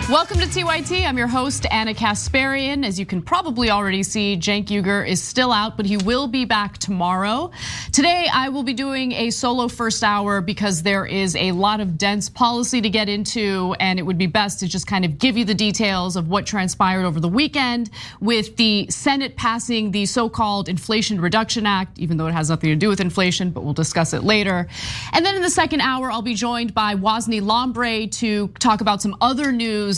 Welcome to TYT. I'm your host, Anna Kasparian. As you can probably already see, Cenk Uygur is still out, but he will be back tomorrow. Today, I will be doing a solo first hour because there is a lot of dense policy to get into, and it would be best to just kind of give you the details of what transpired over the weekend with the Senate passing the so-called Inflation Reduction Act, even though it has nothing to do with inflation, but we'll discuss it later. And then in the second hour, I'll be joined by Wosny Lambre to talk about some other news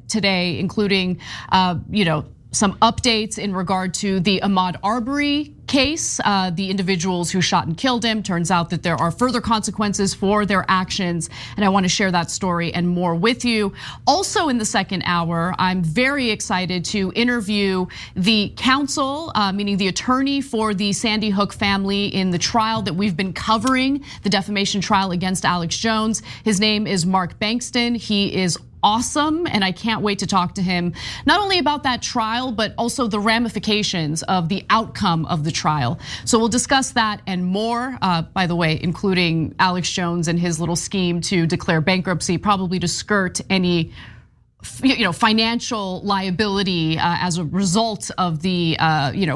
today, including some updates in regard to the Ahmaud Arbery case, the individuals who shot and killed him. Turns out that there are further consequences for their actions, and I want to share that story and more with you. Also in the second hour, I'm very excited to interview the counsel, meaning the attorney for the Sandy Hook family in the trial that we've been covering, the defamation trial against Alex Jones. His name is Mark Bankston. He is awesome, and I can't wait to talk to him not only about that trial, but also the ramifications of the outcome of the trial. So we'll discuss that and more, by the way, including Alex Jones and his little scheme to declare bankruptcy, probably to skirt any financial liability as a result of the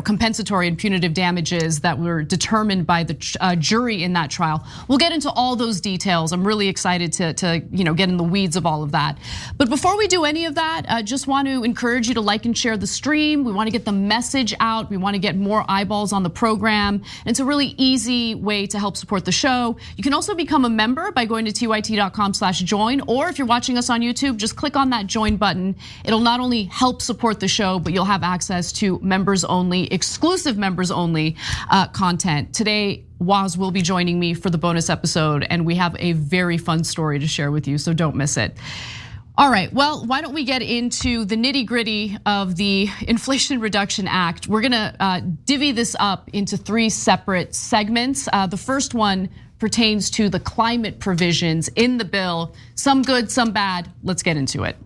compensatory and punitive damages that were determined by the jury in that trial. We'll get into all those details. I'm really excited to get in the weeds of all of that. But before we do any of that, I just want to encourage you to like and share the stream. We want to get the message out. We want to get more eyeballs on the program. And it's a really easy way to help support the show. You can also become a member by going to tyt.com/join, or if you're watching us on YouTube, just click on that join button. It'll not only help support the show, but you'll have access to members only, exclusive members only content. Today, Woz will be joining me for the bonus episode, and we have a very fun story to share with you, so don't miss it. All right, well, why don't we get into the nitty-gritty of the Inflation Reduction Act? We're gonna divvy this up into 3 separate segments. The first one pertains to the climate provisions in the bill. Some good, some bad. Let's get into it.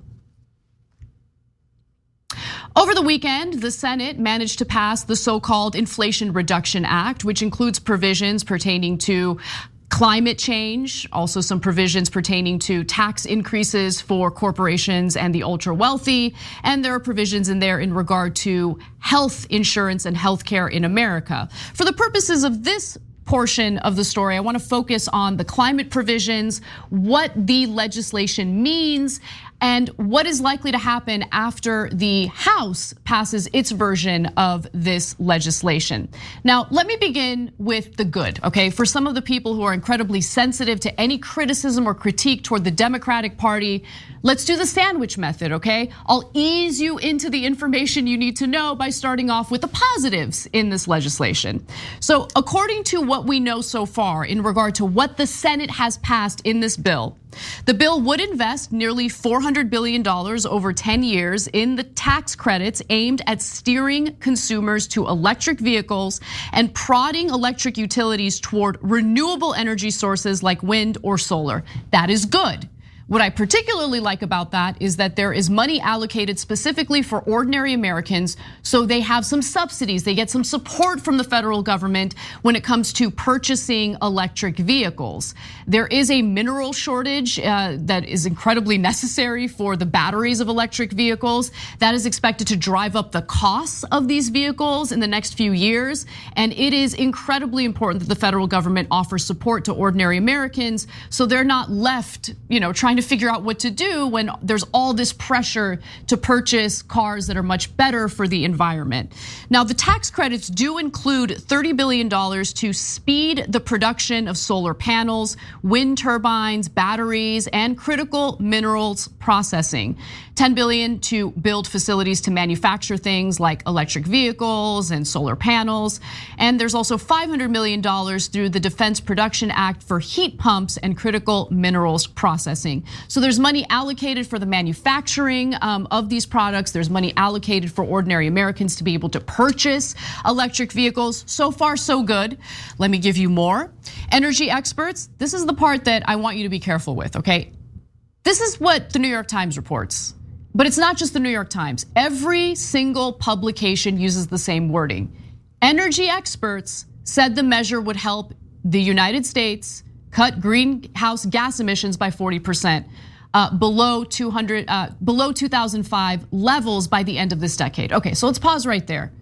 Over the weekend, the Senate managed to pass the so-called Inflation Reduction Act, which includes provisions pertaining to climate change, also some provisions pertaining to tax increases for corporations and the ultra wealthy, and there are provisions in there in regard to health insurance and healthcare in America. For the purposes of this portion of the story, I want to focus on the climate provisions, what the legislation means, and what is likely to happen after the House passes its version of this legislation. Now, let me begin with the good, okay? For some of the people who are incredibly sensitive to any criticism or critique toward the Democratic Party, let's do the sandwich method, okay? I'll ease you into the information you need to know by starting off with the positives in this legislation. So according to what we know so far in regard to what the Senate has passed in this bill, the bill would invest nearly $400 billion over 10 years in the tax credits aimed at steering consumers to electric vehicles and prodding electric utilities toward renewable energy sources like wind or solar. That is good. What I particularly like about that is that there is money allocated specifically for ordinary Americans, so they have some subsidies, they get some support from the federal government when it comes to purchasing electric vehicles. There is a mineral shortage that is incredibly necessary for the batteries of electric vehicles. That is expected to drive up the costs of these vehicles in the next few years, and it is incredibly important that the federal government offers support to ordinary Americans so they're not left, trying to figure out what to do when there's all this pressure to purchase cars that are much better for the environment. Now, the tax credits do include $30 billion to speed the production of solar panels, wind turbines, batteries, and critical minerals processing. $10 billion to build facilities to manufacture things like electric vehicles and solar panels. And there's also $500 million through the Defense Production Act for heat pumps and critical minerals processing. So there's money allocated for the manufacturing of these products. There's money allocated for ordinary Americans to be able to purchase electric vehicles. So far, so good. Let me give you more. Energy experts, this is the part that I want you to be careful with, okay? This is what the New York Times reports. But it's not just the New York Times. Every single publication uses the same wording. Energy experts said the measure would help the United States cut greenhouse gas emissions by 40%. below 2005 levels by the end of this decade. Okay, so let's pause right there.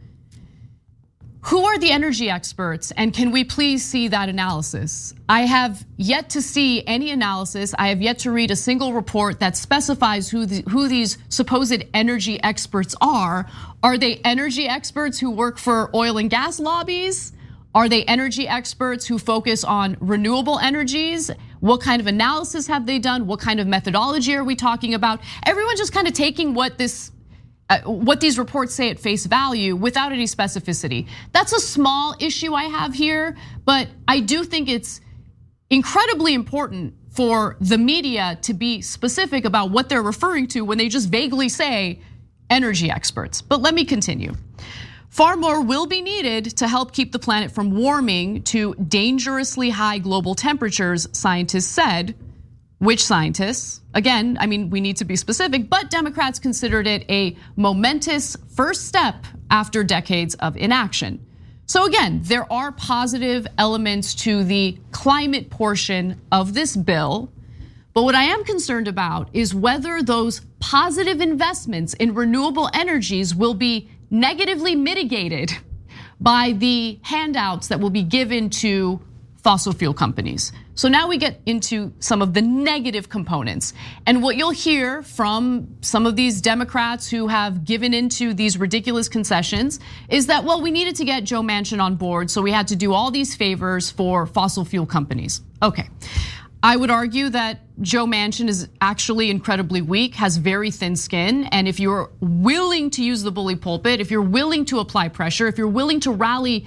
Who are the energy experts, and can we please see that analysis? I have yet to see any analysis. I have yet to read a single report that specifies who these supposed energy experts are. Are they energy experts who work for oil and gas lobbies? Are they energy experts who focus on renewable energies? What kind of analysis have they done? What kind of methodology are we talking about? Everyone's just kind of taking what these reports say at face value without any specificity. That's a small issue I have here, but I do think it's incredibly important for the media to be specific about what they're referring to when they just vaguely say energy experts. But let me continue. Far more will be needed to help keep the planet from warming to dangerously high global temperatures, scientists said. Which scientists? Again, I mean, we need to be specific, but Democrats considered it a momentous first step after decades of inaction. So again, there are positive elements to the climate portion of this bill, but what I am concerned about is whether those positive investments in renewable energies will be negatively mitigated by the handouts that will be given to fossil fuel companies. So now we get into some of the negative components. And what you'll hear from some of these Democrats who have given into these ridiculous concessions is that, well, we needed to get Joe Manchin on board, so we had to do all these favors for fossil fuel companies. Okay, I would argue that Joe Manchin is actually incredibly weak, has very thin skin, and if you're willing to use the bully pulpit, if you're willing to apply pressure, if you're willing to rally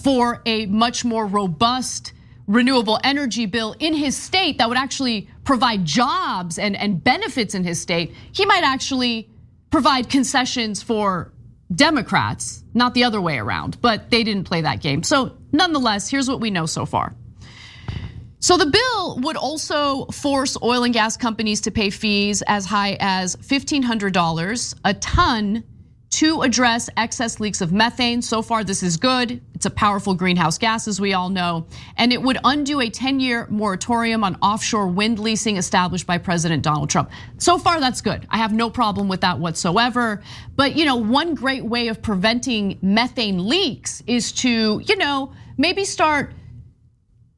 for a much more robust renewable energy bill in his state that would actually provide jobs and benefits in his state, he might actually provide concessions for Democrats, not the other way around, but they didn't play that game. So nonetheless, here's what we know so far. So the bill would also force oil and gas companies to pay fees as high as $1,500 a ton to address excess leaks of methane. So far, this is good. It's a powerful greenhouse gas, as we all know. And it would undo a 10-year moratorium on offshore wind leasing established by President Donald Trump. So far, that's good. I have no problem with that whatsoever. But one great way of preventing methane leaks is to, maybe start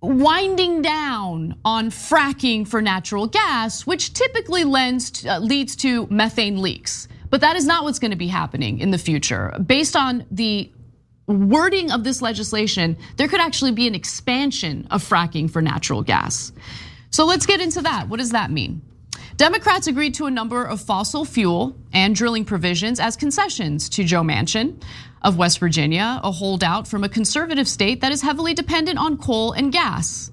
winding down on fracking for natural gas, which typically leads to methane leaks. But that is not what's going to be happening in the future. Based on the wording of this legislation, there could actually be an expansion of fracking for natural gas. So let's get into that. What does that mean? Democrats agreed to a number of fossil fuel and drilling provisions as concessions to Joe Manchin of West Virginia, a holdout from a conservative state that is heavily dependent on coal and gas.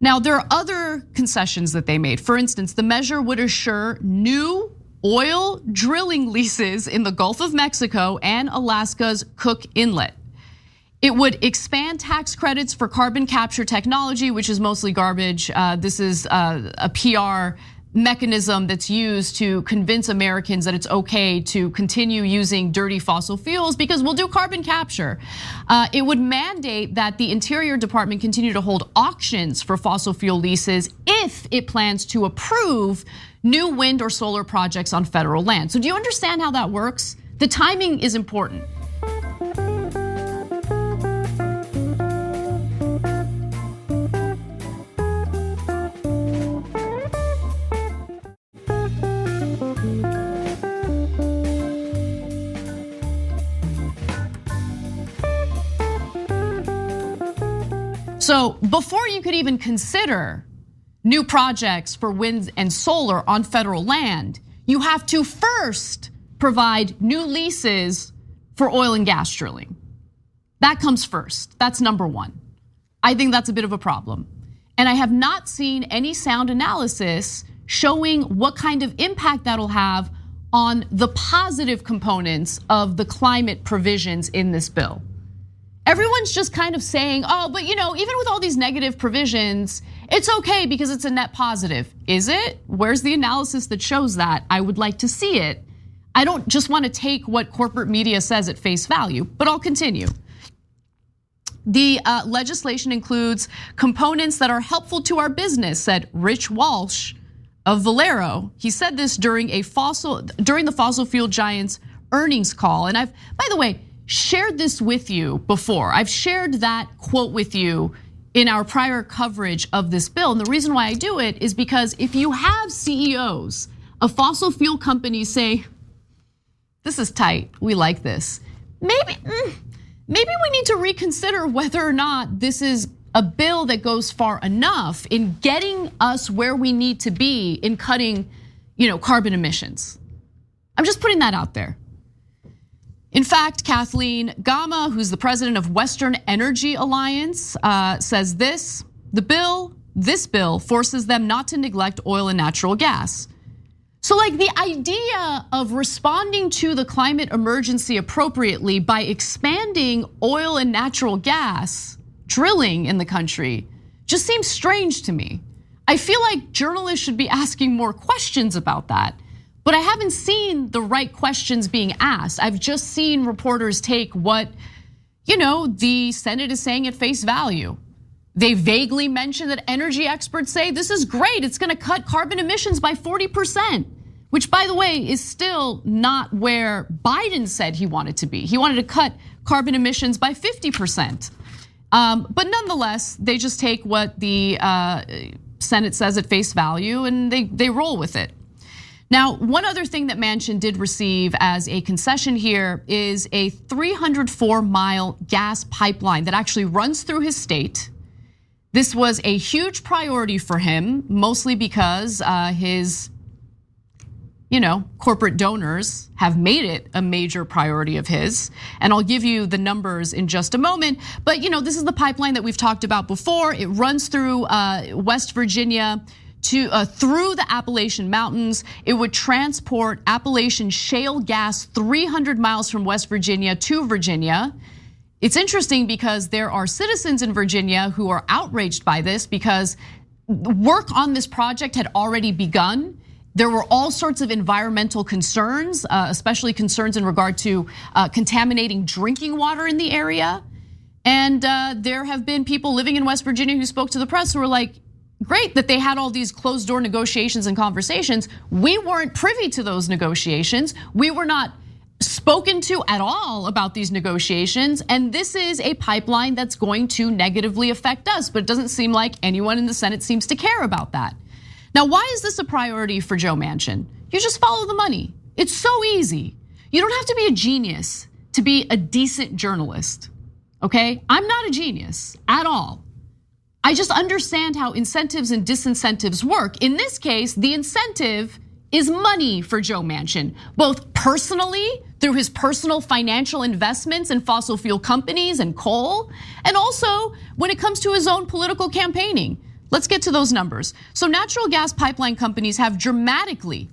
Now, there are other concessions that they made. For instance, the measure would assure new oil drilling leases in the Gulf of Mexico and Alaska's Cook Inlet. It would expand tax credits for carbon capture technology, which is mostly garbage. This is a PR mechanism that's used to convince Americans that it's okay to continue using dirty fossil fuels because we'll do carbon capture. It would mandate that the Interior Department continue to hold auctions for fossil fuel leases if it plans to approve new wind or solar projects on federal land. So do you understand how that works? The timing is important. So before you could even consider new projects for wind and solar on federal land, you have to first provide new leases for oil and gas drilling. That comes first. That's number one. I think that's a bit of a problem. And I have not seen any sound analysis showing what kind of impact that'll have on the positive components of the climate provisions in this bill. Everyone's just kind of saying, oh, but even with all these negative provisions, it's okay because it's a net positive. Is it? Where's the analysis that shows that? I would like to see it. I don't just want to take what corporate media says at face value, but I'll continue. The legislation includes components that are helpful to our business, said Rich Walsh, of Valero. He said this during the fossil fuel giant's earnings call. And I've, by the way, shared this with you before. I've shared that quote with you in our prior coverage of this bill. And the reason why I do it is because if you have CEOs of fossil fuel companies say, this is tight, we like this, maybe we need to reconsider whether or not this is a bill that goes far enough in getting us where we need to be in cutting, carbon emissions. I'm just putting that out there. In fact, Kathleen Gama, who's the president of Western Energy Alliance, says this bill forces them not to neglect oil and natural gas. So like the idea of responding to the climate emergency appropriately by expanding oil and natural gas drilling in the country just seems strange to me. I feel like journalists should be asking more questions about that, but I haven't seen the right questions being asked. I've just seen reporters take what, the Senate is saying at face value. They vaguely mention that energy experts say this is great, it's gonna cut carbon emissions by 40%, which by the way is still not where Biden said he wanted to be. He wanted to cut carbon emissions by 50%. But nonetheless, they just take what the Senate says at face value and they roll with it. Now, one other thing that Manchin did receive as a concession here is a 304-mile gas pipeline that actually runs through his state. This was a huge priority for him, mostly because his corporate donors have made it a major priority of his. And I'll give you the numbers in just a moment. But this is the pipeline that we've talked about before. It runs through West Virginia through the Appalachian Mountains. It would transport Appalachian shale gas 300 miles from West Virginia to Virginia. It's interesting because there are citizens in Virginia who are outraged by this because work on this project had already begun. There were all sorts of environmental concerns, especially concerns in regard to contaminating drinking water in the area. And there have been people living in West Virginia who spoke to the press who were like, great that they had all these closed door negotiations and conversations. We weren't privy to those negotiations. We were not spoken to at all about these negotiations. And this is a pipeline that's going to negatively affect us, but it doesn't seem like anyone in the Senate seems to care about that. Now, why is this a priority for Joe Manchin? You just follow the money. It's so easy. You don't have to be a genius to be a decent journalist, okay? I'm not a genius at all. I just understand how incentives and disincentives work. In this case, the incentive is money for Joe Manchin, both personally through his personal financial investments in fossil fuel companies and coal, and also when it comes to his own political campaigning. Let's get to those numbers. So natural gas pipeline companies have dramatically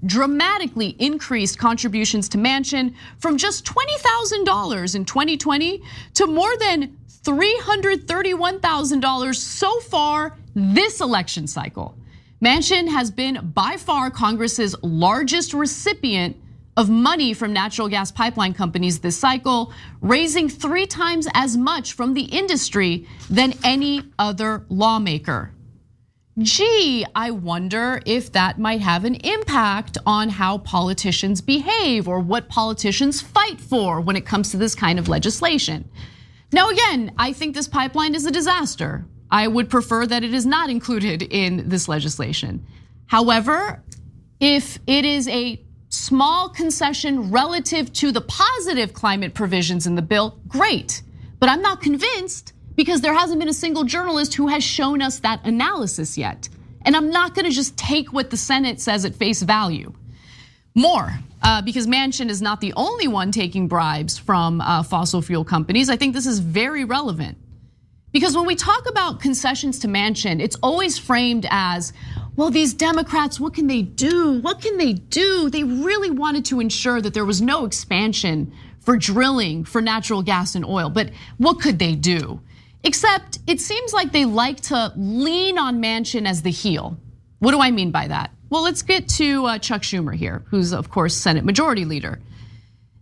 increased contributions to Manchin from just $20,000 in 2020 to more than $331,000 so far this election cycle. Manchin has been by far Congress's largest recipient of money from natural gas pipeline companies this cycle, raising 3 times as much from the industry than any other lawmaker. Gee, I wonder if that might have an impact on how politicians behave or what politicians fight for when it comes to this kind of legislation. Now, again, I think this pipeline is a disaster. I would prefer that it is not included in this legislation. However, if it is a small concession relative to the positive climate provisions in the bill, great. But I'm not convinced because there hasn't been a single journalist who has shown us that analysis yet. And I'm not gonna just take what the Senate says at face value. More, because Manchin is not the only one taking bribes from fossil fuel companies. I think this is very relevant. Because when we talk about concessions to Manchin, it's always framed as, well, these Democrats, what can they do? What can they do? They really wanted to ensure that there was no expansion for drilling for natural gas and oil, but what could they do? Except it seems like they like to lean on Manchin as the heel. What do I mean by that? Well, let's get to Chuck Schumer here, who's of course Senate Majority Leader.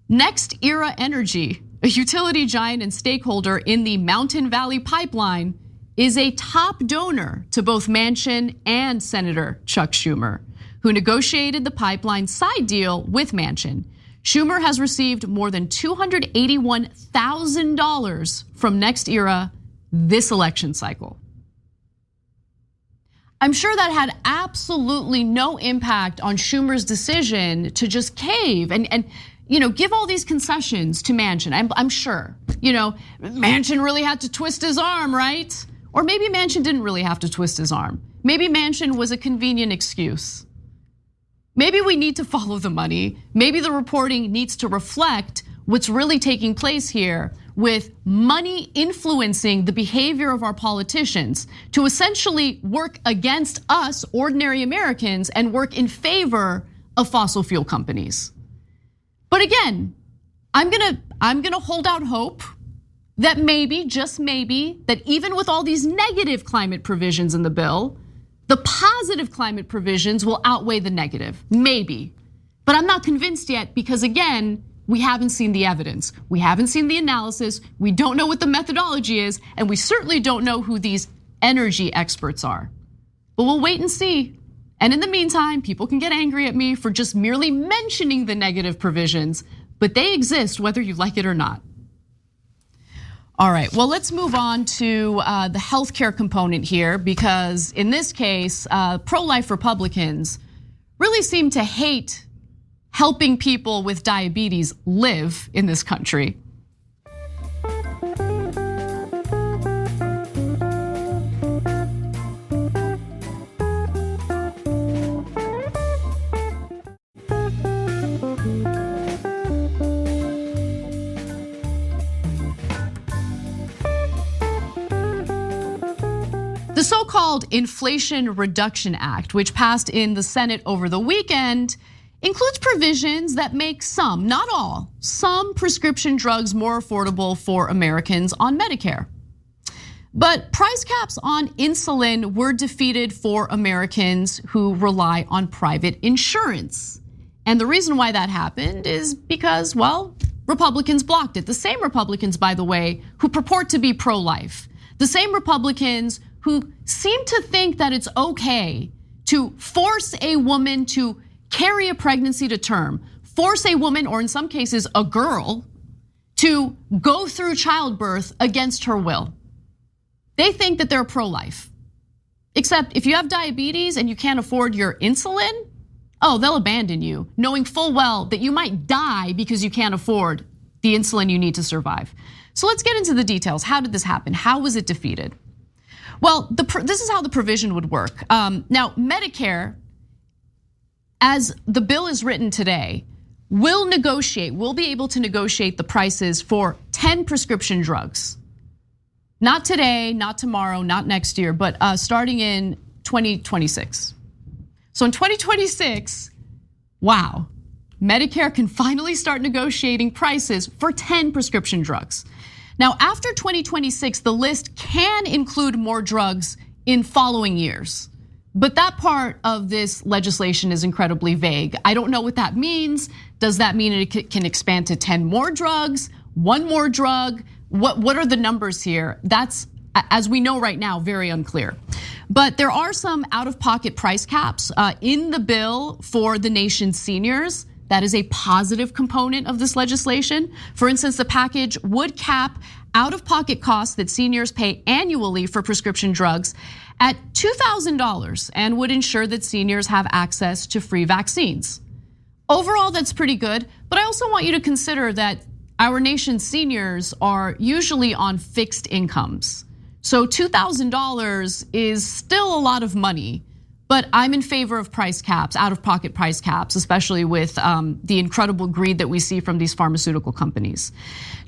Next Era Energy, a utility giant and stakeholder in the Mountain Valley Pipeline, is a top donor to both Manchin and Senator Chuck Schumer, who negotiated the pipeline side deal with Manchin. Schumer has received more than $281,000 from NextEra this election cycle. I'm sure that had absolutely no impact on Schumer's decision to just cave and give all these concessions to Manchin. I'm sure, Manchin really had to twist his arm, right? Or maybe Manchin didn't really have to twist his arm. Maybe Manchin was a convenient excuse. Maybe we need to follow the money. Maybe the reporting needs to reflect what's really taking place here, with money influencing the behavior of our politicians to essentially work against us, ordinary Americans, and work in favor of fossil fuel companies. But again, I'm gonna hold out hope that maybe, just maybe, that even with all these negative climate provisions in the bill, the positive climate provisions will outweigh the negative, maybe. But I'm not convinced yet because again, we haven't seen the evidence. We haven't seen the analysis. We don't know what the methodology is, and we certainly don't know who these energy experts are. But we'll wait and see. And in the meantime, people can get angry at me for just merely mentioning the negative provisions, but they exist whether you like it or not. All right, well, let's move on to the healthcare component here, because in this case, pro-life Republicans really seem to hate helping people with diabetes live in this country. The so-called Inflation Reduction Act, which passed in the Senate over the weekend, includes provisions that make some, not all, some prescription drugs more affordable for Americans on Medicare. But price caps on insulin were defeated for Americans who rely on private insurance. And the reason why that happened is because, well, Republicans blocked it. The same Republicans, by the way, who purport to be pro-life. The same Republicans who seem to think that it's okay to force a woman to carry a pregnancy to term, force a woman, or in some cases a girl, to go through childbirth against her will. They think that they're pro-life. Except if you have diabetes and you can't afford your insulin, they'll abandon you, knowing full well that you might die because you can't afford the insulin you need to survive. So let's get into the details. How did this happen? How was it defeated? Well, this is how the provision would work. Now, Medicare, as the bill is written today, will be able to negotiate the prices for 10 prescription drugs. Not today, not tomorrow, not next year, but starting in 2026. So in 2026, wow, Medicare can finally start negotiating prices for 10 prescription drugs. Now, after 2026, the list can include more drugs in following years. But that part of this legislation is incredibly vague. I don't know what that means. Does that mean it can expand to 10 more drugs, one more drug? What are the numbers here? That's, as we know right now, very unclear. But there are some out-of-pocket price caps in the bill for the nation's seniors. That is a positive component of this legislation. For instance, the package would cap out-of-pocket costs that seniors pay annually for prescription drugs at $2,000 and would ensure that seniors have access to free vaccines. Overall, that's pretty good, but I also want you to consider that our nation's seniors are usually on fixed incomes. So $2,000 is still a lot of money, but I'm in favor of price caps, out-of-pocket price caps, especially with the incredible greed that we see from these pharmaceutical companies.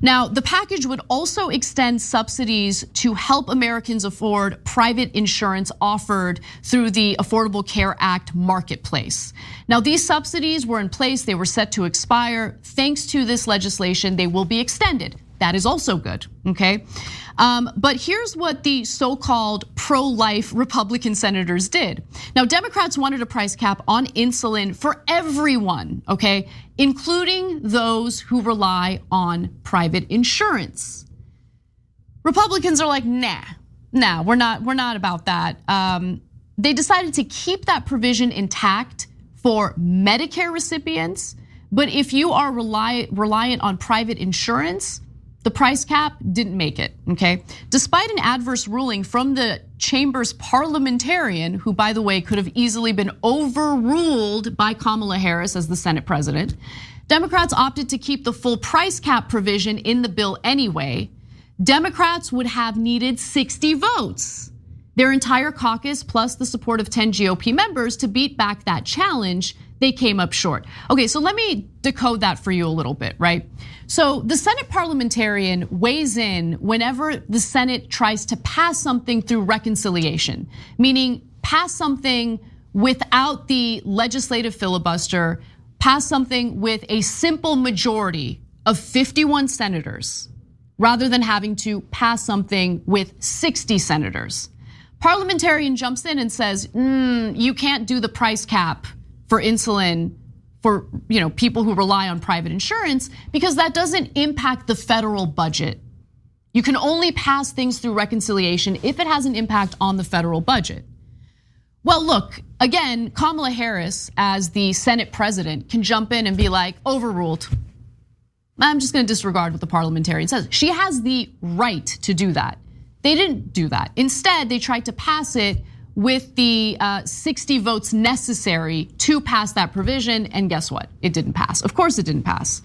Now, the package would also extend subsidies to help Americans afford private insurance offered through the Affordable Care Act marketplace. Now, these subsidies were in place, they were set to expire. Thanks to this legislation, they will be extended. That is also good, okay? But here's what the so-called pro-life Republican senators did. Now, Democrats wanted a price cap on insulin for everyone, okay? Including those who rely on private insurance. Republicans are like, nah, No, we're not about that. They decided to keep that provision intact for Medicare recipients, but if you are reliant on private insurance, the price cap didn't make it, okay? Despite an adverse ruling from the chamber's parliamentarian, who, by the way, could have easily been overruled by Kamala Harris as the Senate president, Democrats opted to keep the full price cap provision in the bill anyway. Democrats would have needed 60 votes, their entire caucus plus the support of 10 GOP members to beat back that challenge. They came up short. Okay, so let me decode that for you a little bit, right? So the Senate parliamentarian weighs in whenever the Senate tries to pass something through reconciliation, meaning pass something without the legislative filibuster, pass something with a simple majority of 51 senators, rather than having to pass something with 60 senators. Parliamentarian jumps in and says, you can't do the price cap for insulin for people who rely on private insurance because that doesn't impact the federal budget. You can only pass things through reconciliation if it has an impact on the federal budget. Well, look, again, Kamala Harris as the Senate president can jump in and be like, overruled. I'm just gonna disregard what the parliamentarian says. She has the right to do that. They didn't do that. Instead, they tried to pass it with the 60 votes necessary to pass that provision, and guess what? It didn't pass. Of course it didn't pass.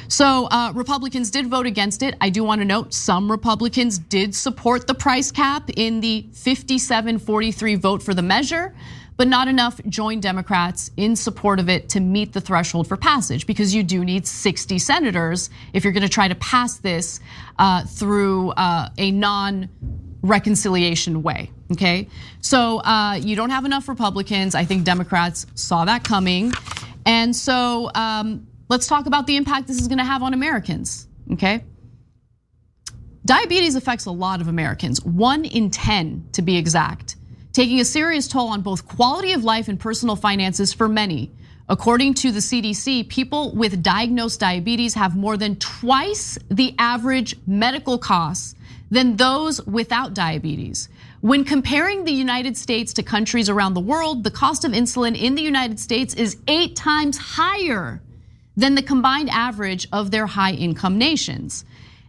So Republicans did vote against it. I do want to note some Republicans did support the price cap in the 57-43 vote for the measure, but not enough joined Democrats in support of it to meet the threshold for passage, because you do need 60 senators if you're gonna try to pass this through a non-reconciliation way, okay? So you don't have enough Republicans. I think Democrats saw that coming. And so let's talk about the impact this is gonna have on Americans, okay? Diabetes affects a lot of Americans, 1 in 10 to be exact, taking a serious toll on both quality of life and personal finances for many. According to the CDC, people with diagnosed diabetes have more than twice the average medical costs than those without diabetes. When comparing the United States to countries around the world, the cost of insulin in the United States is 8 times higher than the combined average of their high-income nations.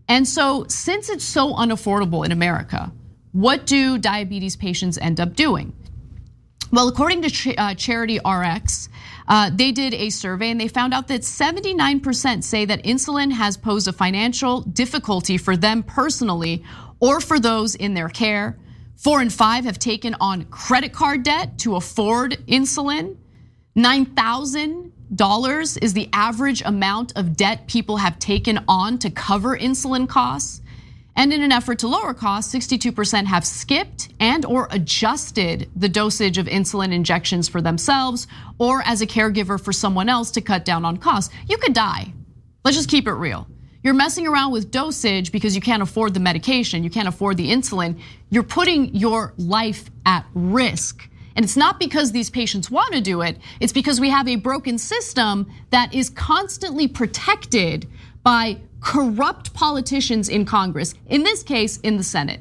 And so, since it's so unaffordable in America, what do diabetes patients end up doing? Well, according to Charity RX, they did a survey and they found out that 79% say that insulin has posed a financial difficulty for them personally or for those in their care. 4 in 5 have taken on credit card debt to afford insulin. $9,000 is the average amount of debt people have taken on to cover insulin costs. And in an effort to lower costs, 62% have skipped and or adjusted the dosage of insulin injections for themselves or as a caregiver for someone else to cut down on costs. You could die. Let's just keep it real. You're messing around with dosage because you can't afford the medication, you can't afford the insulin. You're putting your life at risk. And it's not because these patients want to do it, it's because we have a broken system that is constantly protected by corrupt politicians in Congress, in this case, in the Senate.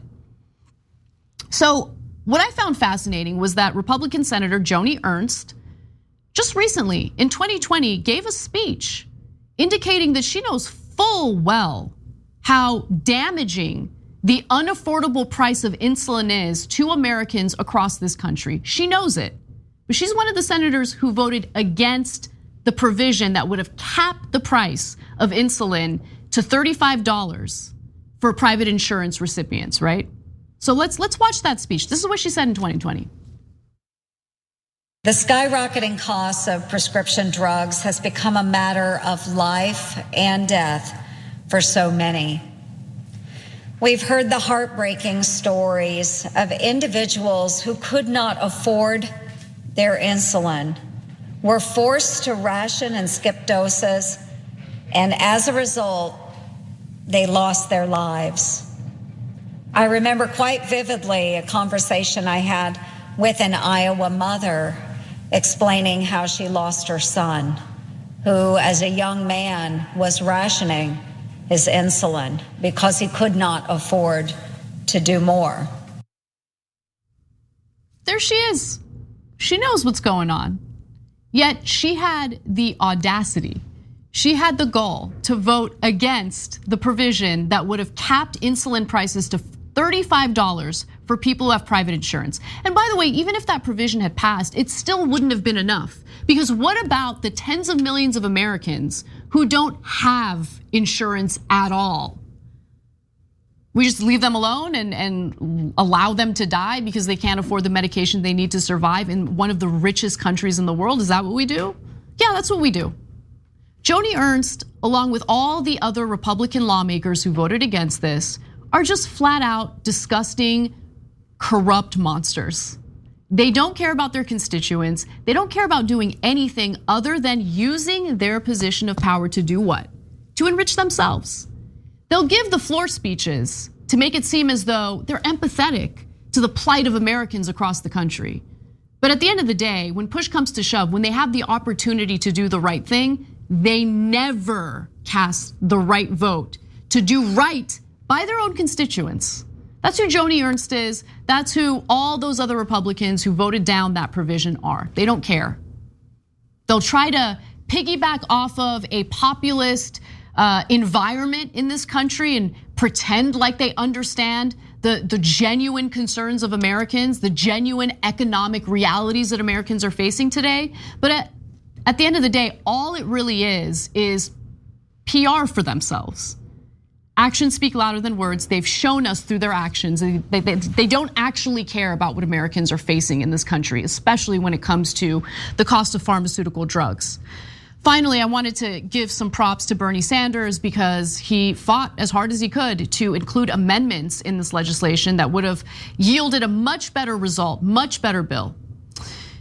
So what I found fascinating was that Republican Senator Joni Ernst just recently in 2020 gave a speech indicating that she knows full well how damaging the unaffordable price of insulin is to Americans across this country. She knows it, but she's one of the senators who voted against the provision that would have capped the price of insulin to $35 for private insurance recipients, right? So let's watch that speech. This is what she said in 2020. The skyrocketing cost of prescription drugs has become a matter of life and death for so many. We've heard the heartbreaking stories of individuals who could not afford their insulin, were forced to ration and skip doses, and as a result, they lost their lives. I remember quite vividly a conversation I had with an Iowa mother explaining how she lost her son, who as a young man was rationing his insulin because he could not afford to do more. there she is. She knows what's going on. Yet she had the audacity, she had the gall to vote against the provision that would have capped insulin prices to $35 for people who have private insurance. And by the way, even if that provision had passed, it still wouldn't have been enough. Because what about the tens of millions of Americans who don't have insurance at all? We just leave them alone and allow them to die because they can't afford the medication they need to survive in one of the richest countries in the world? Is that what we do? Yeah, that's what we do. Joni Ernst, along with all the other Republican lawmakers who voted against this, are just flat out disgusting, corrupt monsters. They don't care about their constituents. They don't care about doing anything other than using their position of power to do what? To enrich themselves. They'll give the floor speeches to make it seem as though they're empathetic to the plight of Americans across the country. But at the end of the day, when push comes to shove, when they have the opportunity to do the right thing, they never cast the right vote to do right by their own constituents. That's who Joni Ernst is. That's who all those other Republicans who voted down that provision are. They don't care. They'll try to piggyback off of a populist environment in this country and pretend like they understand the genuine concerns of Americans, the genuine economic realities that Americans are facing today. But at the end of the day, all it really is PR for themselves. Actions speak louder than words. They've shown us through their actions. They don't actually care about what Americans are facing in this country, especially when it comes to the cost of pharmaceutical drugs. Finally, I wanted to give some props to Bernie Sanders because he fought as hard as he could to include amendments in this legislation that would have yielded a much better result, much better bill.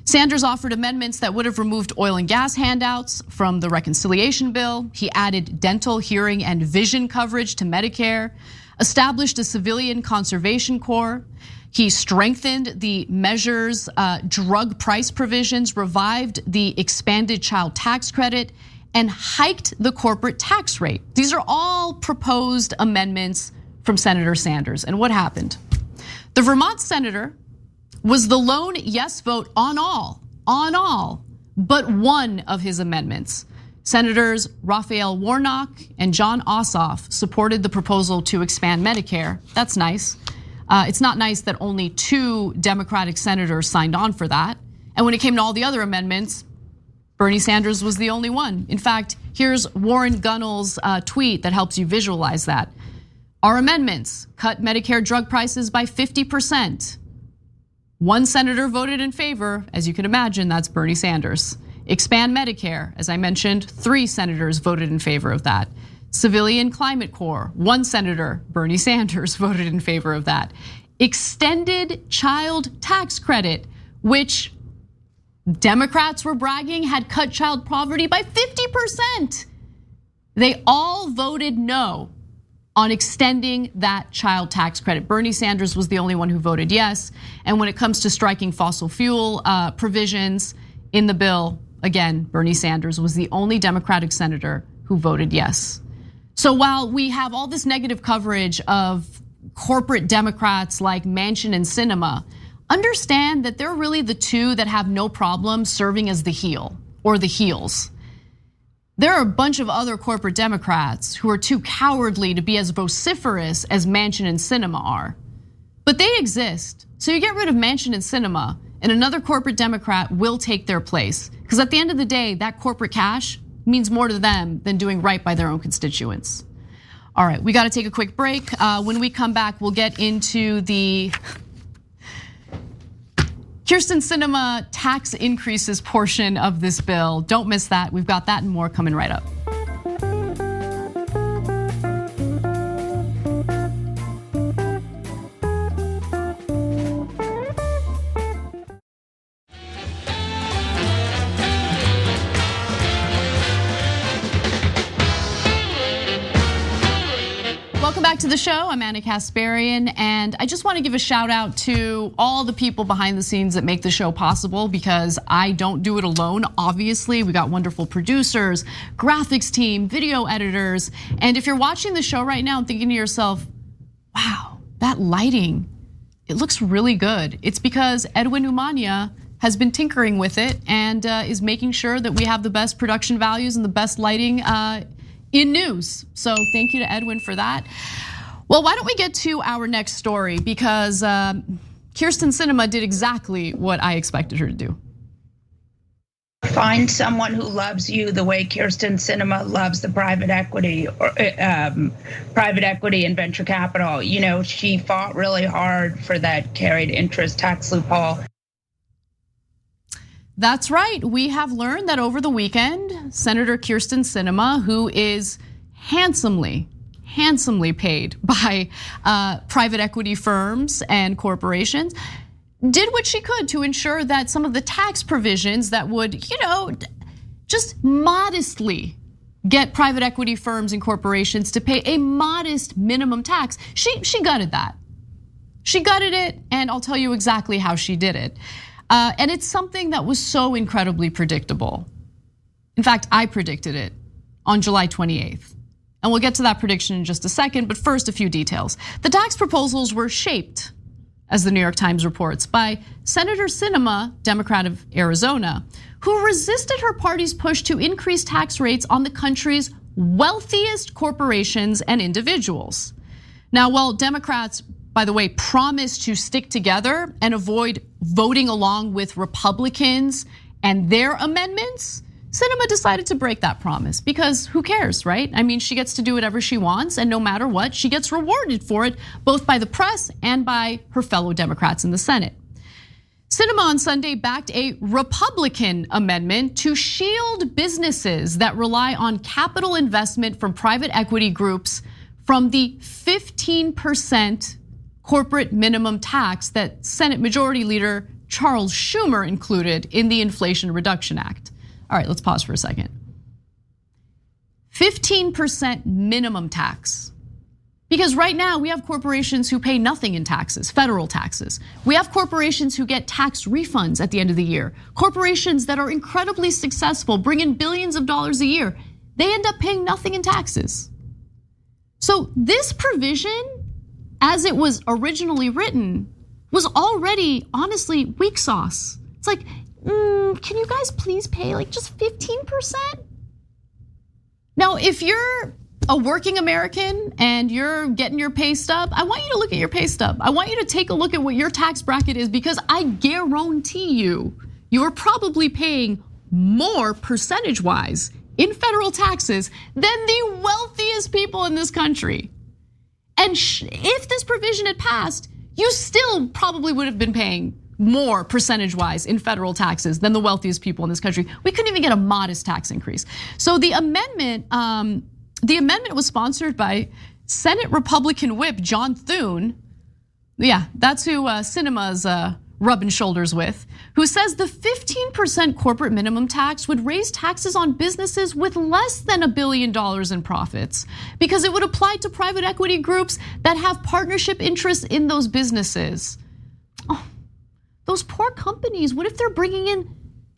Sanders offered amendments that would have removed oil and gas handouts from the reconciliation bill. He added dental, hearing, and vision coverage to Medicare, established a civilian conservation corps. He strengthened the measures, drug price provisions, revived the expanded child tax credit, and hiked the corporate tax rate. These are all proposed amendments from Senator Sanders. And what happened? The Vermont senator was the lone yes vote on all but one of his amendments. Senators Raphael Warnock and John Ossoff supported the proposal to expand Medicare. That's nice. It's not nice that only 2 Democratic senators signed on for that. And when it came to all the other amendments, Bernie Sanders was the only one. In fact, here's Warren Gunnell's tweet that helps you visualize that. Our amendments cut Medicare drug prices by 50%. 1 senator voted in favor, as you can imagine, that's Bernie Sanders. Expand Medicare, as I mentioned, 3 senators voted in favor of that. Civilian Climate Corps, 1 senator, Bernie Sanders, voted in favor of that. Extended child tax credit, which Democrats were bragging had cut child poverty by 50%. They all voted no on extending that child tax credit. Bernie Sanders was the only one who voted yes. And when it comes to striking fossil fuel provisions in the bill, again, Bernie Sanders was the only Democratic senator who voted yes. So while we have all this negative coverage of corporate Democrats like Manchin and Sinema, understand that they're really the 2 that have no problem serving as the heel or the heels. There are a bunch of other corporate Democrats who are too cowardly to be as vociferous as Manchin and Sinema are. But they exist. So you get rid of Manchin and Sinema, and another corporate Democrat will take their place. Because at the end of the day, that corporate cash means more to them than doing right by their own constituents. All right, we gotta take a quick break. When we come back, we'll get into the Krysten Sinema tax increases portion of this bill. Don't miss that. We've got that and more coming right up. Welcome back to the show. I'm Anna Kasparian, and I just want to give a shout out to all the people behind the scenes that make the show possible, because I don't do it alone. Obviously, we got wonderful producers, graphics team, video editors. And if you're watching the show right now and thinking to yourself, wow, that lighting, it looks really good. It's because Edwin Umania has been tinkering with it and is making sure that we have the best production values and the best lighting in news. So thank you to Edwin for that. Well, why don't we get to our next story, because Krysten Sinema did exactly what I expected her to do. Find someone who loves you the way Krysten Sinema loves the private equity and venture capital. You know, she fought really hard for that carried interest tax loophole. That's right. We have learned that over the weekend, Senator Krysten Sinema, who is handsomely paid by private equity firms and corporations, did what she could to ensure that some of the tax provisions that would, just modestly get private equity firms and corporations to pay a modest minimum tax. She gutted that. She gutted it, and I'll tell you exactly how she did it. And it's something that was so incredibly predictable. In fact, I predicted it on July 28th. And we'll get to that prediction in just a second, but first, a few details. The tax proposals were shaped, as the New York Times reports, by Senator Sinema, Democrat of Arizona, who resisted her party's push to increase tax rates on the country's wealthiest corporations and individuals. Now, while Democrats, by the way, promised to stick together and avoid voting along with Republicans and their amendments, Sinema decided to break that promise, because who cares, right? I mean, she gets to do whatever she wants, and no matter what, she gets rewarded for it, both by the press and by her fellow Democrats in the Senate. Sinema on Sunday backed a Republican amendment to shield businesses that rely on capital investment from private equity groups from the 15% corporate minimum tax that Senate Majority Leader Charles Schumer included in the Inflation Reduction Act. All right, let's pause for a second. 15% minimum tax. Because right now we have corporations who pay nothing in taxes, federal taxes. We have corporations who get tax refunds at the end of the year. Corporations that are incredibly successful, bring in billions of dollars a year, they end up paying nothing in taxes. So this provision, as it was originally written, was already, honestly, weak sauce. It's like, can you guys please pay like just 15%? Now, if you're a working American and you're getting your pay stub, I want you to look at your pay stub. I want you to take a look at what your tax bracket is, because I guarantee you are probably paying more percentage-wise in federal taxes than the wealthiest people in this country. And if this provision had passed, you still probably would have been paying more percentage-wise in federal taxes than the wealthiest people in this country. We couldn't even get a modest tax increase. So the amendment was sponsored by Senate Republican Whip John Thune. Yeah, that's who Sinema's rubbing shoulders with, who says the 15% corporate minimum tax would raise taxes on businesses with less than $1 billion in profits, because it would apply to private equity groups that have partnership interests in those businesses. Oh, those poor companies, what if they're bringing in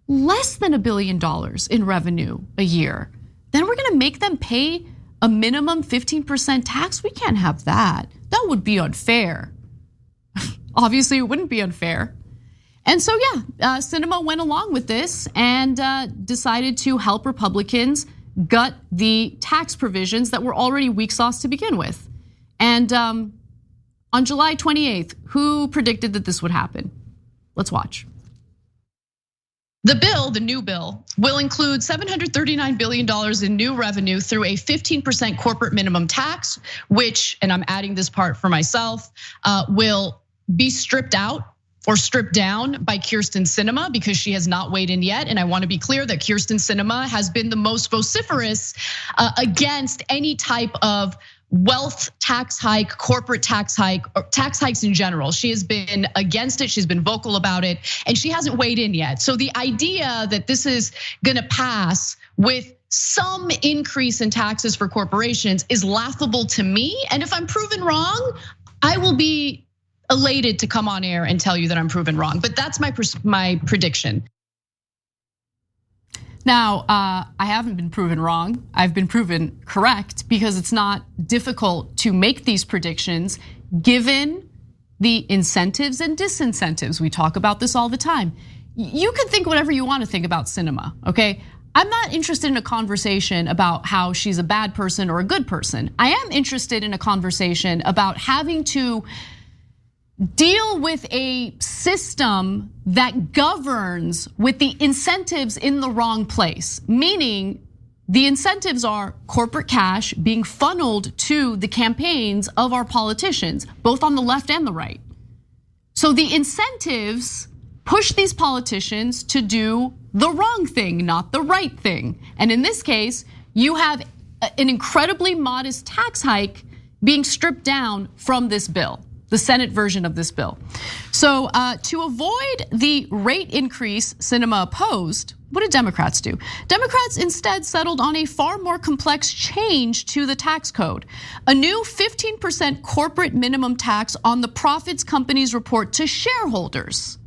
less than $1 billion in revenue a year? Then we're gonna make them pay a minimum 15% tax? We can't have that. That would be unfair. Obviously, it wouldn't be unfair. And so, yeah, Sinema went along with this and decided to help Republicans gut the tax provisions that were already weak sauce to begin with. And on July 28th, who predicted that this would happen? Let's watch. The new bill, will include $739 billion in new revenue through a 15% corporate minimum tax, which, and I'm adding this part for myself, will be stripped out or stripped down by Krysten Sinema, because she has not weighed in yet. And I want to be clear that Krysten Sinema has been the most vociferous against any type of wealth tax hike, corporate tax hike, or tax hikes in general. She has been against it, she's been vocal about it, and she hasn't weighed in yet. So the idea that this is gonna pass with some increase in taxes for corporations is laughable to me. And if I'm proven wrong, I will be elated to come on air and tell you that I'm proven wrong. But that's my prediction. Now, I haven't been proven wrong. I've been proven correct, because it's not difficult to make these predictions given the incentives and disincentives. We talk about this all the time. You can think whatever you want to think about Sinema, okay? I'm not interested in a conversation about how she's a bad person or a good person. I am interested in a conversation about having to deal with a system that governs with the incentives in the wrong place, meaning the incentives are corporate cash being funneled to the campaigns of our politicians, both on the left and the right. So the incentives push these politicians to do the wrong thing, not the right thing. And in this case, you have an incredibly modest tax hike being stripped down from this bill, the Senate version of this bill. So to avoid the rate increase Sinema opposed, what did Democrats do? Democrats instead settled on a far more complex change to the tax code. A new 15% corporate minimum tax on the profits companies report to shareholders.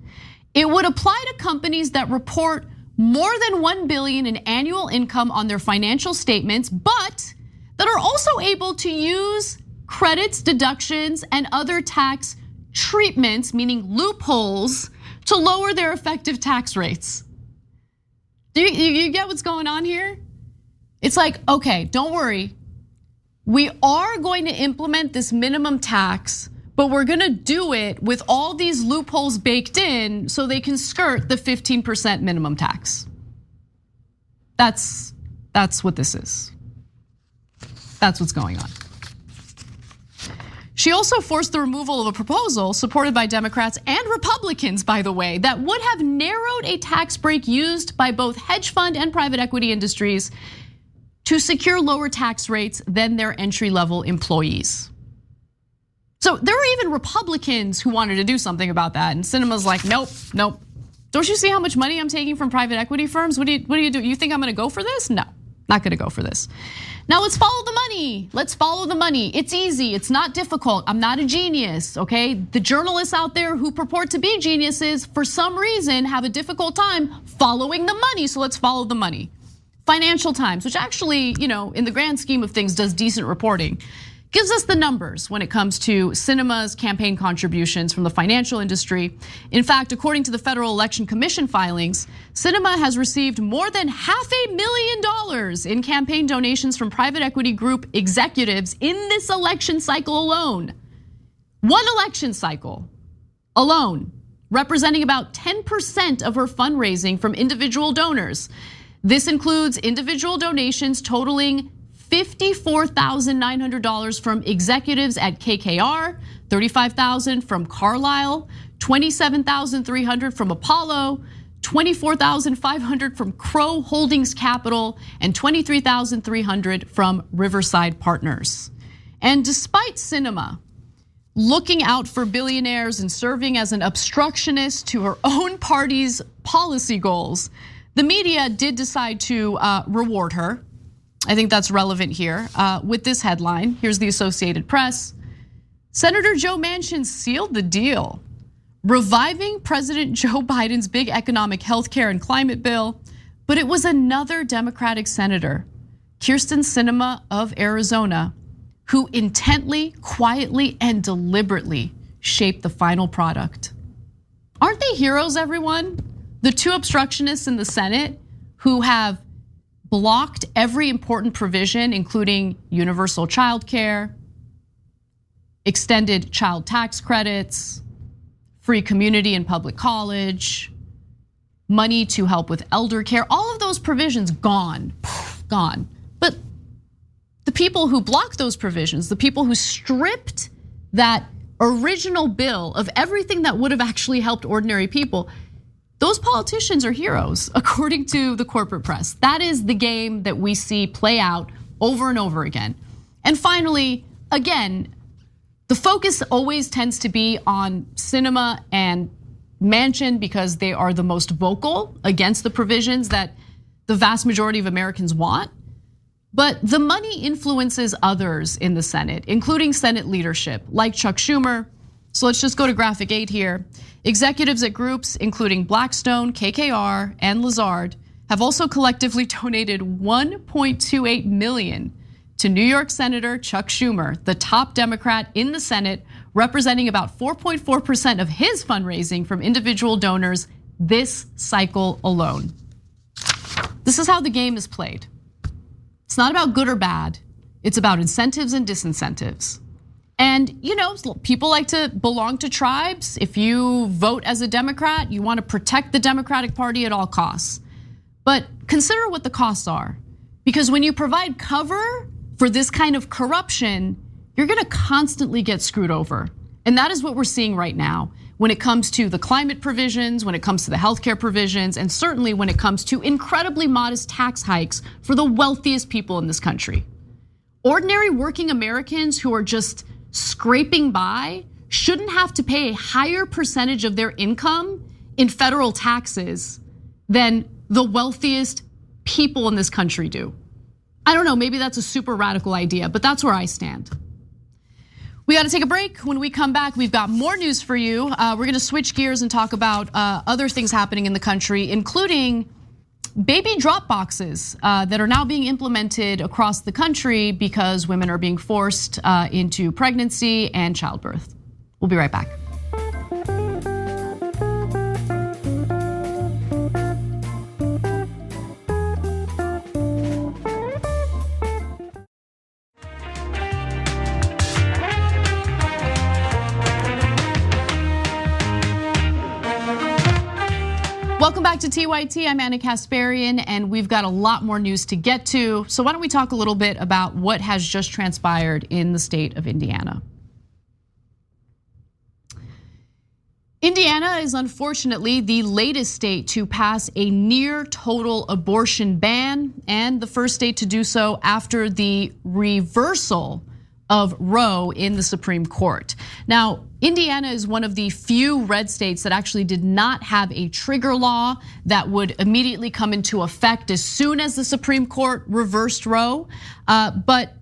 It would apply to companies that report more than $1 billion in annual income on their financial statements, but that are also able to use credits, deductions, and other tax treatments, meaning loopholes, to lower their effective tax rates. Do you get what's going on here? It's like, okay, don't worry. We are going to implement this minimum tax, but we're gonna do it with all these loopholes baked in so they can skirt the 15% minimum tax. That's what this is. That's what's going on. She also forced the removal of a proposal supported by Democrats and Republicans, by the way, that would have narrowed a tax break used by both hedge fund and private equity industries to secure lower tax rates than their entry-level employees. So there were even Republicans who wanted to do something about that, and Sinema's like, nope. Don't you see how much money I'm taking from private equity firms? What do you do? You think I'm gonna go for this? No, not gonna go for this. Now let's follow the money. Let's follow the money. It's easy, it's not difficult. I'm not a genius, okay? The journalists out there who purport to be geniuses, for some reason, have a difficult time following the money, so let's follow the money. Financial Times, which actually, in the grand scheme of things, does decent reporting, gives us the numbers when it comes to Sinema's campaign contributions from the financial industry. In fact, according to the Federal Election Commission filings, Sinema has received more than $500,000 in campaign donations from private equity group executives in this election cycle alone. One election cycle alone, representing about 10% of her fundraising from individual donors. This includes individual donations totaling $54,900 from executives at KKR, $35,000 from Carlyle, $27,300 from Apollo, $24,500 from Crow Holdings Capital, and $23,300 from Riverside Partners. And despite Sinema looking out for billionaires and serving as an obstructionist to her own party's policy goals, the media did decide to reward her. I think that's relevant here with this headline. Here's the Associated Press. Senator Joe Manchin sealed the deal, reviving President Joe Biden's big economic, healthcare, and climate bill. But it was another Democratic senator, Krysten Sinema of Arizona, who intently, quietly, and deliberately shaped the final product. Aren't they heroes, everyone? The two obstructionists in the Senate who have blocked every important provision, including universal child care, extended child tax credits, free community and public college, money to help with elder care, all of those provisions gone. But the people who blocked those provisions, the people who stripped that original bill of everything that would have actually helped ordinary people, those politicians are heroes, according to the corporate press. That is the game that we see play out over and over again. And finally, again, the focus always tends to be on Sinema and Manchin because they are the most vocal against the provisions that the vast majority of Americans want. But the money influences others in the Senate, including Senate leadership, like Chuck Schumer. So let's just go to graphic 8 here. Executives at groups including Blackstone, KKR, and Lazard have also collectively donated $1.28 million to New York Senator Chuck Schumer, the top Democrat in the Senate, representing about 4.4% of his fundraising from individual donors this cycle alone. This is how the game is played. It's not about good or bad. It's about incentives and disincentives. And people like to belong to tribes. If you vote as a Democrat, you want to protect the Democratic Party at all costs. But consider what the costs are. Because when you provide cover for this kind of corruption, you're gonna constantly get screwed over. And that is what we're seeing right now when it comes to the climate provisions, when it comes to the healthcare provisions, and certainly when it comes to incredibly modest tax hikes for the wealthiest people in this country. Ordinary working Americans who are just scraping by shouldn't have to pay a higher percentage of their income in federal taxes than the wealthiest people in this country do. I don't know, maybe that's a super radical idea, but that's where I stand. We gotta take a break. When we come back, we've got more news for you. We're gonna switch gears and talk about other things happening in the country, including baby drop boxes that are now being implemented across the country because women are being forced into pregnancy and childbirth. We'll be right back. Welcome back to TYT. I'm Kasparian, and we've got a lot more news to get to. So why don't we talk a little bit about what has just transpired in the state of Indiana? Indiana is unfortunately the latest state to pass a near total abortion ban, and the first state to do so after the reversal of Roe in the Supreme Court. Now, Indiana is one of the few red states that actually did not have a trigger law that would immediately come into effect as soon as the Supreme Court reversed Roe. But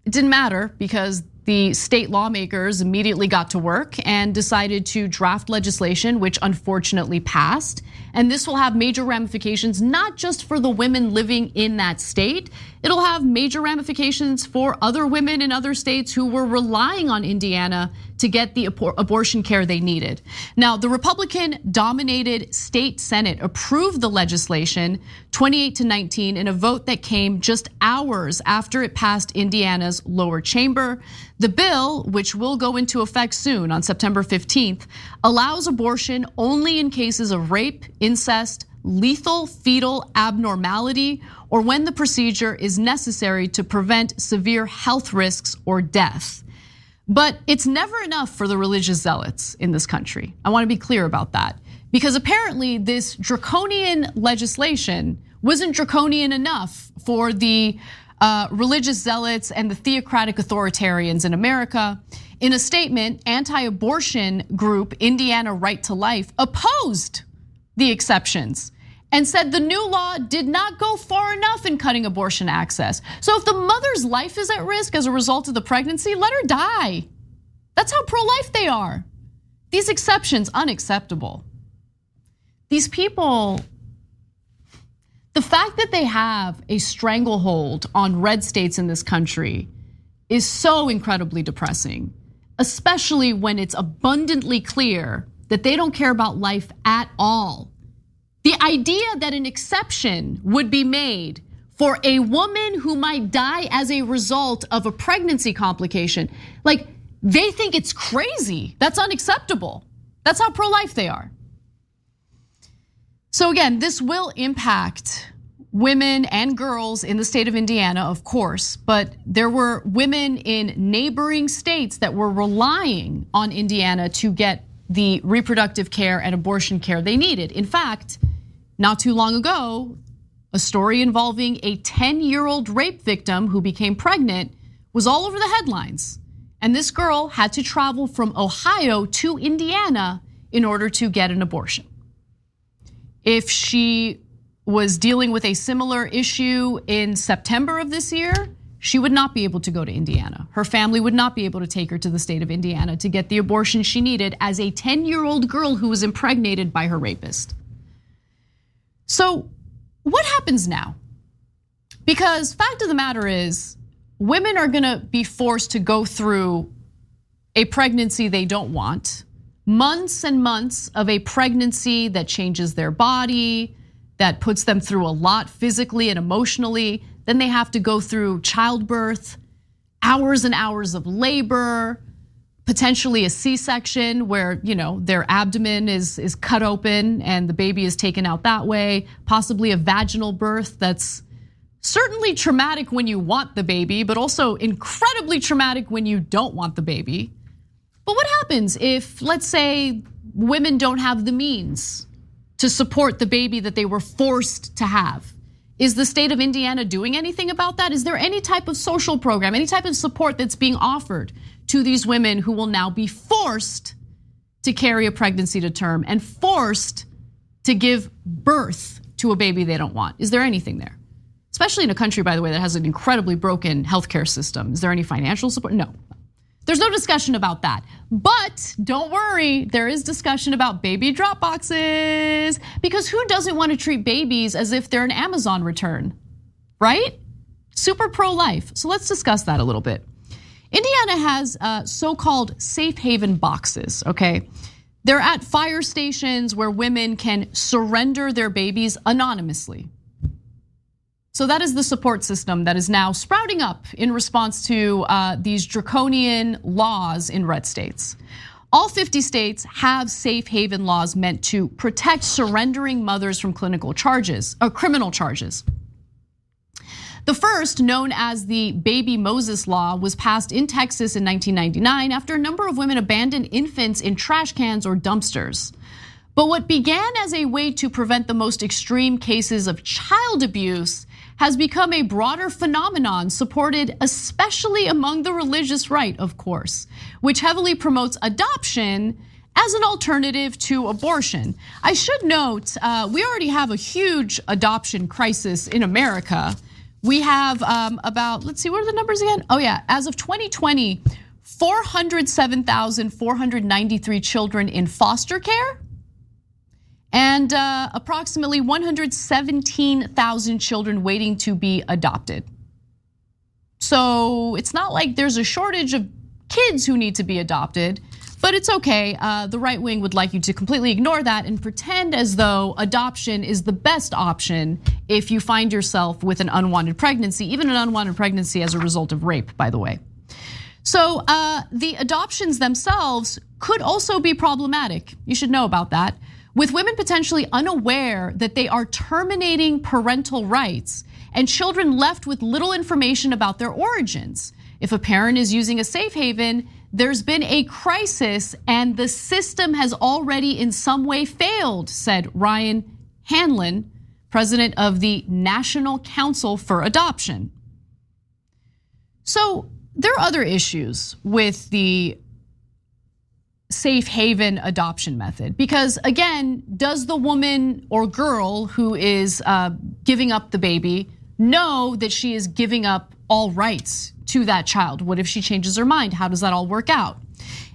it didn't matter because the state lawmakers immediately got to work and decided to draft legislation, which unfortunately passed. And this will have major ramifications, not just for the women living in that state. It'll have major ramifications for other women in other states who were relying on Indiana to get the abortion care they needed. Now, the Republican-dominated state Senate approved the legislation 28-19 in a vote that came just hours after it passed Indiana's lower chamber. The bill, which will go into effect soon on September 15th, allows abortion only in cases of rape, incest, lethal fetal abnormality, or when the procedure is necessary to prevent severe health risks or death. But it's never enough for the religious zealots in this country. I want to be clear about that, because apparently this draconian legislation wasn't draconian enough for the religious zealots and the theocratic authoritarians in America. In a statement, anti-abortion group Indiana Right to Life opposed the exceptions and said the new law did not go far enough in cutting abortion access. So if the mother's life is at risk as a result of the pregnancy, let her die. That's how pro-life they are. These exceptions, unacceptable. These people, the fact that they have a stranglehold on red states in this country is so incredibly depressing, especially when it's abundantly clear that they don't care about life at all. The idea that an exception would be made for a woman who might die as a result of a pregnancy complication, like they think it's crazy. That's unacceptable. That's how pro-life they are. So again, this will impact women and girls in the state of Indiana, of course, but there were women in neighboring states that were relying on Indiana to get the reproductive care and abortion care they needed. In fact, not too long ago, a story involving a 10-year-old rape victim who became pregnant was all over the headlines. And this girl had to travel from Ohio to Indiana in order to get an abortion. If she was dealing with a similar issue in September of this year, she would not be able to go to Indiana. Her family would not be able to take her to the state of Indiana to get the abortion she needed as a 10-year-old girl who was impregnated by her rapist. So what happens now? Because fact of the matter is, women are gonna be forced to go through a pregnancy they don't want, months and months of a pregnancy that changes their body, that puts them through a lot physically and emotionally. Then they have to go through childbirth, hours and hours of labor, potentially a C-section where their abdomen is cut open and the baby is taken out that way, possibly a vaginal birth that's certainly traumatic when you want the baby, but also incredibly traumatic when you don't want the baby. But what happens if, let's say, women don't have the means to support the baby that they were forced to have? Is the state of Indiana doing anything about that? Is there any type of social program, any type of support that's being offered to these women who will now be forced to carry a pregnancy to term and forced to give birth to a baby they don't want? Is there anything there? Especially in a country, by the way, that has an incredibly broken healthcare system. Is there any financial support? No. There's no discussion about that. But don't worry, there is discussion about baby drop boxes, because who doesn't want to treat babies as if they're an Amazon return, right? Super pro-life. So let's discuss that a little bit. Indiana has so-called safe haven boxes, okay? They're at fire stations where women can surrender their babies anonymously. So that is the support system that is now sprouting up in response to these draconian laws in red states. All 50 states have safe haven laws meant to protect surrendering mothers from criminal charges. The first, known as the Baby Moses Law, was passed in Texas in 1999 after a number of women abandoned infants in trash cans or dumpsters. But what began as a way to prevent the most extreme cases of child abuse has become a broader phenomenon supported especially among the religious right, of course, which heavily promotes adoption as an alternative to abortion. I should note, we already have a huge adoption crisis in America. We have about, let's see, what are the numbers again? Oh yeah, as of 2020, 407,493 children in foster care, and approximately 117,000 children waiting to be adopted. So it's not like there's a shortage of kids who need to be adopted, but it's okay. The right wing would like you to completely ignore that and pretend as though adoption is the best option if you find yourself with an unwanted pregnancy, even an unwanted pregnancy as a result of rape, by the way. So the adoptions themselves could also be problematic. You should know about that. With women potentially unaware that they are terminating parental rights and children left with little information about their origins. If a parent is using a safe haven, there's been a crisis and the system has already in some way failed, said Ryan Hanlon, president of the National Council for Adoption. So there are other issues with the safe haven adoption method, because again, does the woman or girl who is giving up the baby know that she is giving up all rights to that child? What if she changes her mind? How does that all work out?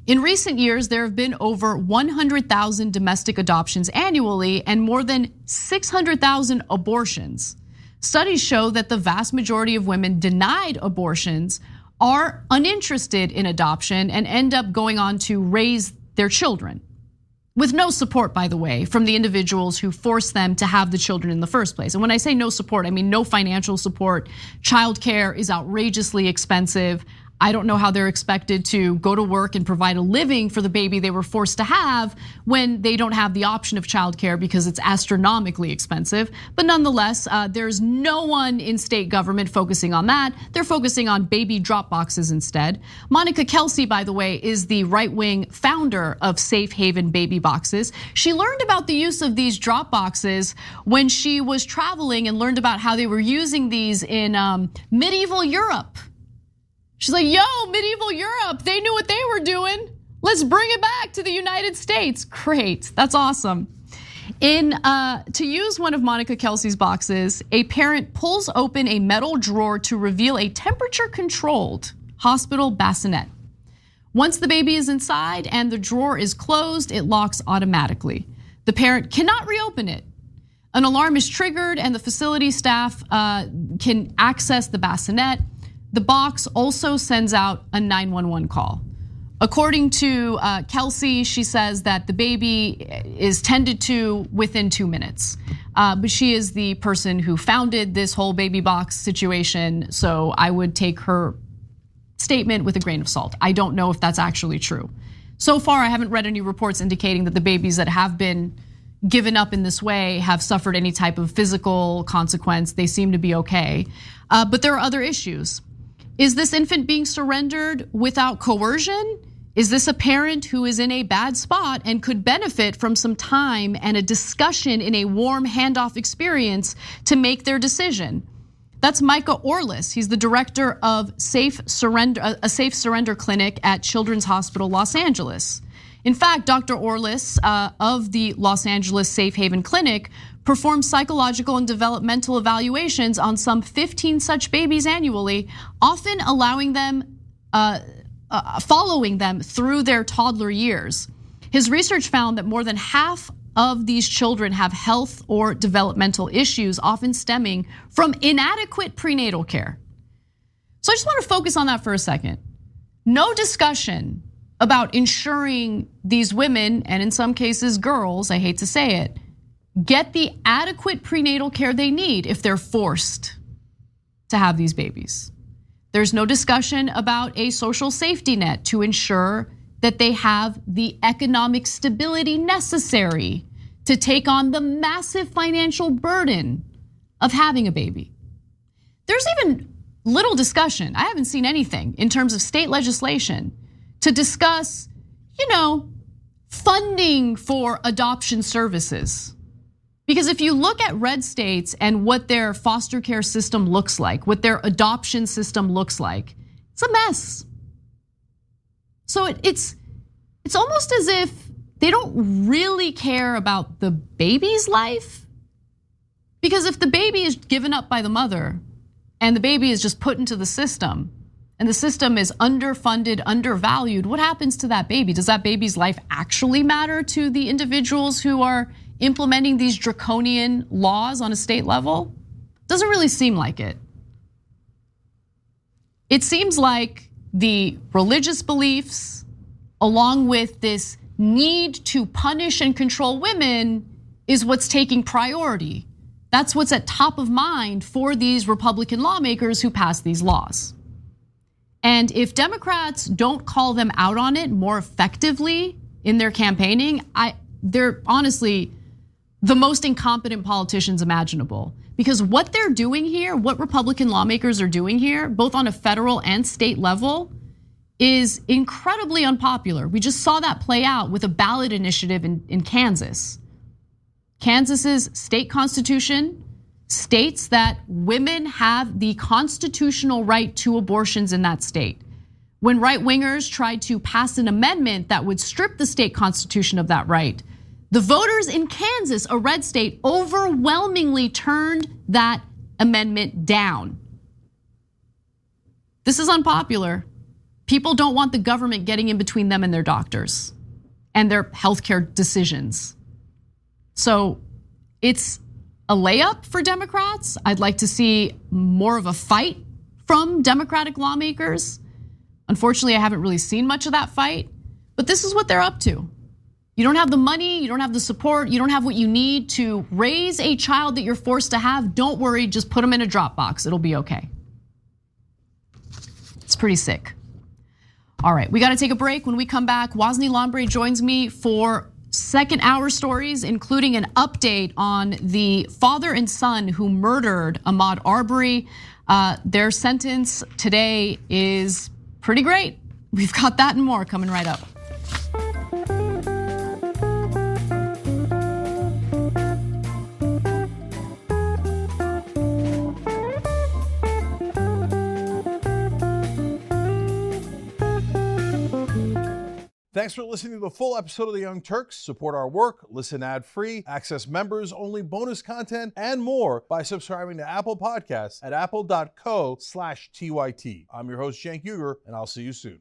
In recent years, there have been over 100,000 domestic adoptions annually and more than 600,000 abortions. Studies show that the vast majority of women denied abortions are uninterested in adoption and end up going on to raise their children, with no support, by the way, from the individuals who forced them to have the children in the first place. And when I say no support, I mean no financial support. Childcare is outrageously expensive. I don't know how they're expected to go to work and provide a living for the baby they were forced to have when they don't have the option of childcare because it's astronomically expensive. But nonetheless, there's no one in state government focusing on that. They're focusing on baby drop boxes instead. Monica Kelsey, by the way, is the right-wing founder of Safe Haven Baby Boxes. She learned about the use of these drop boxes when she was traveling and learned about how they were using these in medieval Europe. She's like, yo, medieval Europe, they knew what they were doing. Let's bring it back to the United States. Great, that's awesome. To use one of Monica Kelsey's boxes, a parent pulls open a metal drawer to reveal a temperature-controlled hospital bassinet. Once the baby is inside and the drawer is closed, it locks automatically. The parent cannot reopen it. An alarm is triggered and the facility staff can access the bassinet. The box also sends out a 911 call. According to Kelsey, she says that the baby is tended to within 2 minutes. But she is the person who founded this whole baby box situation. So I would take her statement with a grain of salt. I don't know if that's actually true. So far, I haven't read any reports indicating that the babies that have been given up in this way have suffered any type of physical consequence. They seem to be okay. But there are other issues. Is this infant being surrendered without coercion? Is this a parent who is in a bad spot and could benefit from some time and a discussion in a warm handoff experience to make their decision? That's Micah Orlis. He's the director of a safe surrender clinic at Children's Hospital Los Angeles. In fact, Dr. Orlis of the Los Angeles Safe Haven Clinic performs psychological and developmental evaluations on some 15 such babies annually, often allowing them, following them through their toddler years. His research found that more than half of these children have health or developmental issues, often stemming from inadequate prenatal care. So I just want to focus on that for a second. No discussion about ensuring these women, and in some cases girls, I hate to say it, get the adequate prenatal care they need if they're forced to have these babies. There's no discussion about a social safety net to ensure that they have the economic stability necessary to take on the massive financial burden of having a baby. There's even little discussion, I haven't seen anything in terms of state legislation to discuss, funding for adoption services. Because if you look at red states and what their foster care system looks like, what their adoption system looks like, it's a mess. So it's almost as if they don't really care about the baby's life. Because if the baby is given up by the mother and the baby is just put into the system and the system is underfunded, undervalued, what happens to that baby? Does that baby's life actually matter to the individuals who are implementing these draconian laws on a state level? Doesn't really seem like it. It seems like the religious beliefs, along with this need to punish and control women, is what's taking priority. That's what's at top of mind for these Republican lawmakers who pass these laws. And if Democrats don't call them out on it more effectively in their campaigning, they're honestly the most incompetent politicians imaginable. Because what they're doing here, what Republican lawmakers are doing here, both on a federal and state level, is incredibly unpopular. We just saw that play out with a ballot initiative in Kansas. Kansas's state constitution states that women have the constitutional right to abortions in that state. When right-wingers tried to pass an amendment that would strip the state constitution of that right, the voters in Kansas, a red state, overwhelmingly turned that amendment down. This is unpopular. People don't want the government getting in between them and their doctors and their healthcare decisions. So it's a layup for Democrats. I'd like to see more of a fight from Democratic lawmakers. Unfortunately, I haven't really seen much of that fight, but this is what they're up to. You don't have the money, you don't have the support, you don't have what you need to raise a child that you're forced to have. Don't worry, just put them in a drop box, it'll be okay. It's pretty sick. All right, we gotta take a break. When we come back, Wosny Lambre joins me for second hour stories, including an update on the father and son who murdered Ahmaud Arbery. Their sentence today is pretty great. We've got that and more coming right up. Thanks for listening to the full episode of The Young Turks. Support our work, listen ad-free, access members-only bonus content, and more by subscribing to Apple Podcasts at apple.co/TYT. I'm your host, Cenk, and I'll see you soon.